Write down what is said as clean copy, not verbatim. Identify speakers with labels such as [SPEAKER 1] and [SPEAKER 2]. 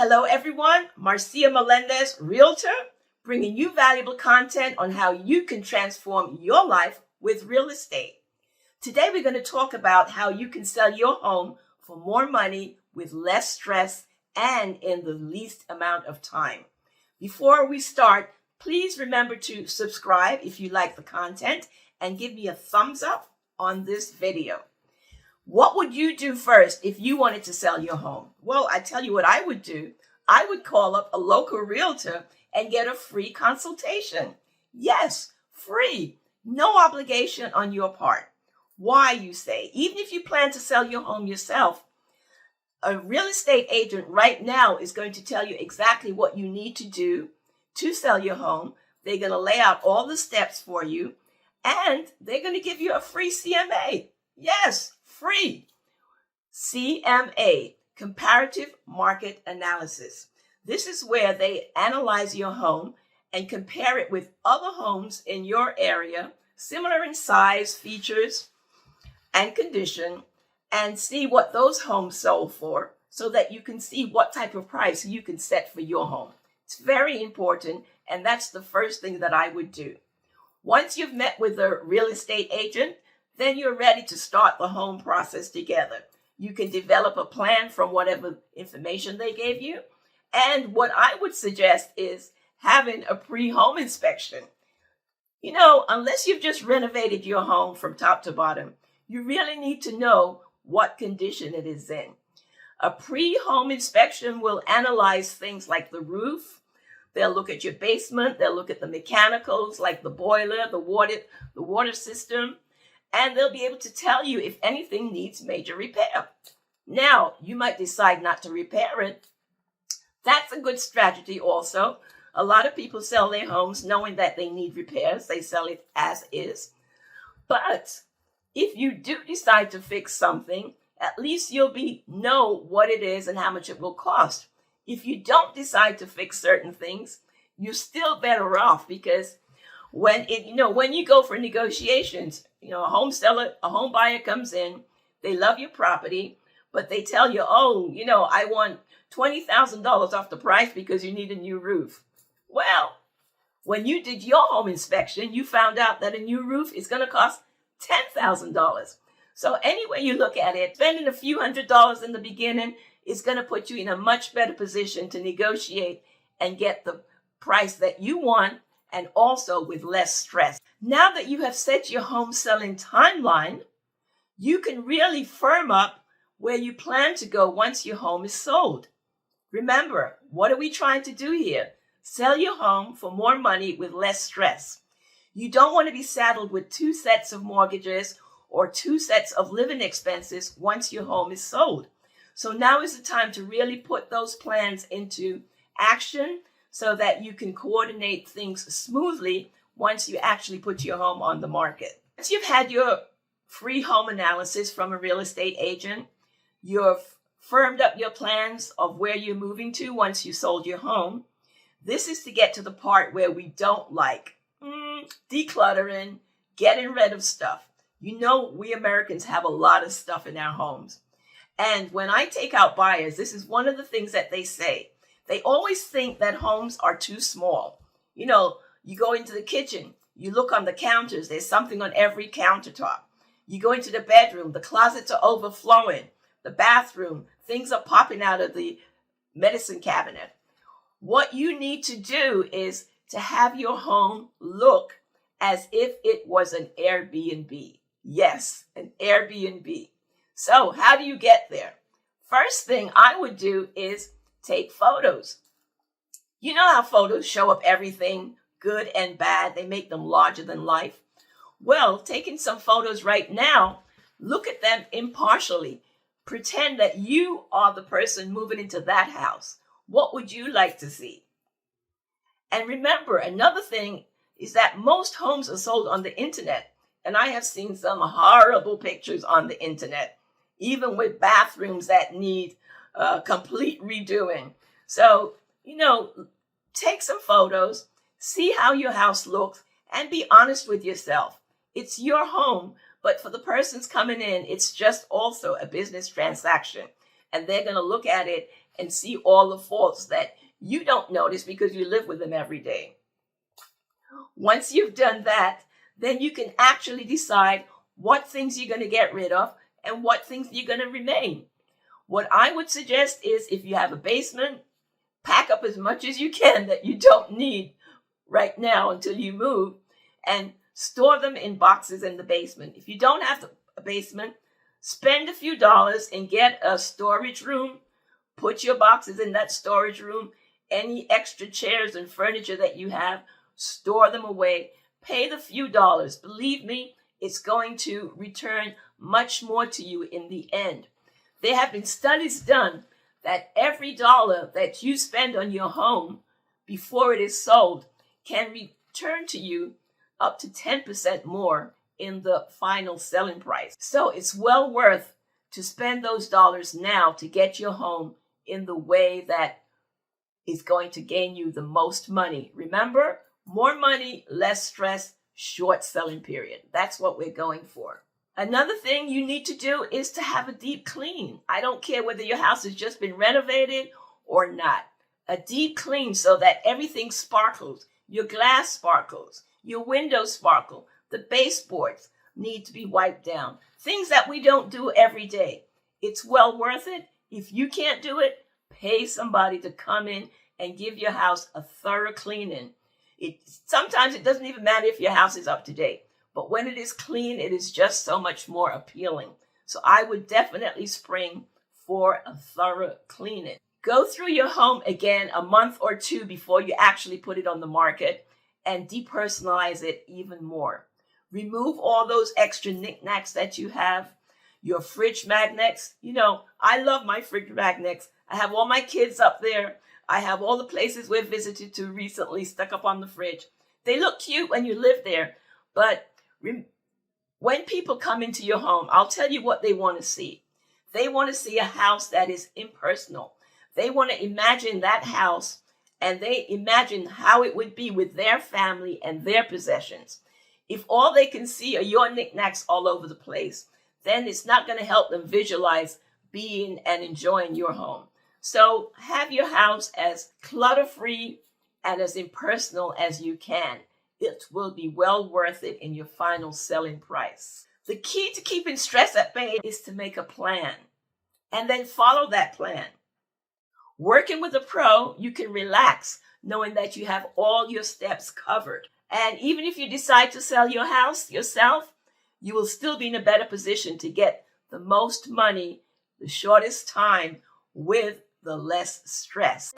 [SPEAKER 1] Hello everyone, Marcia.Melendez, Realtor, bringing you valuable content on how you can transform your life with real estate. Today we're going to talk about how you can sell your home for more money with less stress and in the least amount of time. Before we start, please remember to subscribe if you like the content and give me a thumbs up on this video. What would you do first if you wanted to sell your home? Well, I tell you what I would do. I would call up a local realtor and get a free consultation. Yes, free. No obligation on your part. Why, you say? Even if you plan to sell your home yourself, a real estate agent right now is going to tell you exactly what you need to do to sell your home. They're going to lay out all the steps for you, and they're going to give you a free CMA. Yes, free. CMA, Comparative Market Analysis. This is where they analyze your home and compare it with other homes in your area, similar in size, features, and condition, and see what those homes sold for so that you can see what type of price you can set for your home. It's very important, and that's the first thing that I would do. Once you've met with a real estate agent, then you're ready to start the home process together. You can develop a plan from whatever information they gave you. And what I would suggest is having a pre-home inspection. You know, unless you've just renovated your home from top to bottom, you really need to know what condition it is in. A pre-home inspection will analyze things like the roof. They'll look at your basement. They'll look at the mechanicals like the boiler, the water system. And they'll be able to tell you if anything needs major repair. Now, you might decide not to repair it. That's a good strategy also. A lot of people sell their homes knowing that they need repairs. They sell it as is. But if you do decide to fix something, at least you'll know what it is and how much it will cost. If you don't decide to fix certain things, you're still better off, because when you go for negotiations, a home buyer comes in, they love your property, but they tell you, I want $20,000 off the price because you need a new roof. Well, when you did your home inspection, you found out that a new roof is going to cost $10,000. So any way you look at it, spending a few $100s in the beginning is going to put you in a much better position to negotiate and get the price that you want, and also with less stress. Now that you have set your home selling timeline, you can really firm up where you plan to go once your home is sold. Remember, what are we trying to do here? Sell your home for more money with less stress. You don't want to be saddled with 2 sets of mortgages or 2 sets of living expenses once your home is sold. So now is the time to really put those plans into action so that you can coordinate things smoothly once you actually put your home on the market. Once you've had your free home analysis from a real estate agent, you've firmed up your plans of where you're moving to once you sold your home. This is to get to the part where we don't like decluttering, getting rid of stuff. We Americans have a lot of stuff in our homes. And when I take out buyers, this is one of the things that they say. They always think that homes are too small. You go into the kitchen, you look on the counters, there's something on every countertop. You go into the bedroom, the closets are overflowing. The bathroom, things are popping out of the medicine cabinet. What you need to do is to have your home look as if it was an Airbnb. Yes, an Airbnb. So how do you get there? First thing I would do is take photos. You know how photos show up everything, good and bad. They make them larger than life. Well, taking some photos right now, look at them impartially. Pretend that you are the person moving into that house. What would you like to see? And remember, another thing is that most homes are sold on the internet. And I have seen some horrible pictures on the internet, even with bathrooms that need complete redoing. So, take some photos, see how your house looks, and be honest with yourself. It's your home, but for the persons coming in, it's just also a business transaction. And they're going to look at it and see all the faults that you don't notice because you live with them every day. Once you've done that, then you can actually decide what things you're going to get rid of and what things you're going to remain. What I would suggest is if you have a basement, pack up as much as you can that you don't need right now until you move, and store them in boxes in the basement. If you don't have a basement, spend a few dollars and get a storage room. Put your boxes in that storage room. Any extra chairs and furniture that you have, store them away. Pay the few dollars. Believe me, it's going to return much more to you in the end. There have been studies done that every dollar that you spend on your home before it is sold can return to you up to 10% more in the final selling price. So it's well worth to spend those dollars now to get your home in the way that is going to gain you the most money. Remember, more money, less stress, short selling period. That's what we're going for. Another thing you need to do is to have a deep clean. I don't care whether your house has just been renovated or not. A deep clean so that everything sparkles. Your glass sparkles. Your windows sparkle. The baseboards need to be wiped down. Things that we don't do every day. It's well worth it. If you can't do it, pay somebody to come in and give your house a thorough cleaning. Sometimes it doesn't even matter if your house is up to date. But when it is clean, it is just so much more appealing. So I would definitely spring for a thorough cleaning. Go through your home again a month or two before you actually put it on the market and depersonalize it even more. Remove all those extra knickknacks that you have. Your fridge magnets. You know, I love my fridge magnets. I have all my kids up there. I have all the places we've visited to recently stuck up on the fridge. They look cute when you live there, but when people come into your home, I'll tell you what they want to see. They want to see a house that is impersonal. They want to imagine that house, and they imagine how it would be with their family and their possessions. If all they can see are your knickknacks all over the place, then it's not going to help them visualize being and enjoying your home. So have your house as clutter-free and as impersonal as you can. It will be well worth it in your final selling price. The key to keeping stress at bay is to make a plan and then follow that plan. Working with a pro, you can relax knowing that you have all your steps covered. And even if you decide to sell your house yourself, you will still be in a better position to get the most money, the shortest time, with the less stress.